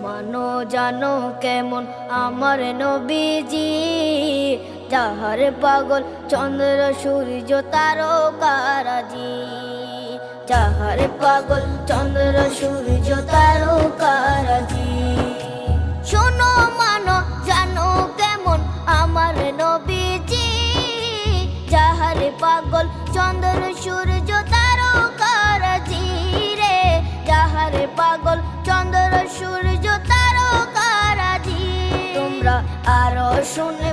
মানো জানো কেমন আমার নবীজি, যাহার পাগল চন্দ্র সূর্য তারকারাজি, যাহার পাগল চন্দ্র সূর্য তারকারাজি। শোনো মানো জানো কেমন আমার নবীজি, যাহার পাগল চন্দ্র সূর্য তারকারাজি রে, যাহার পাগল চন্দ্র সূর্য তারকারাজি। তোমরা আরো শুনে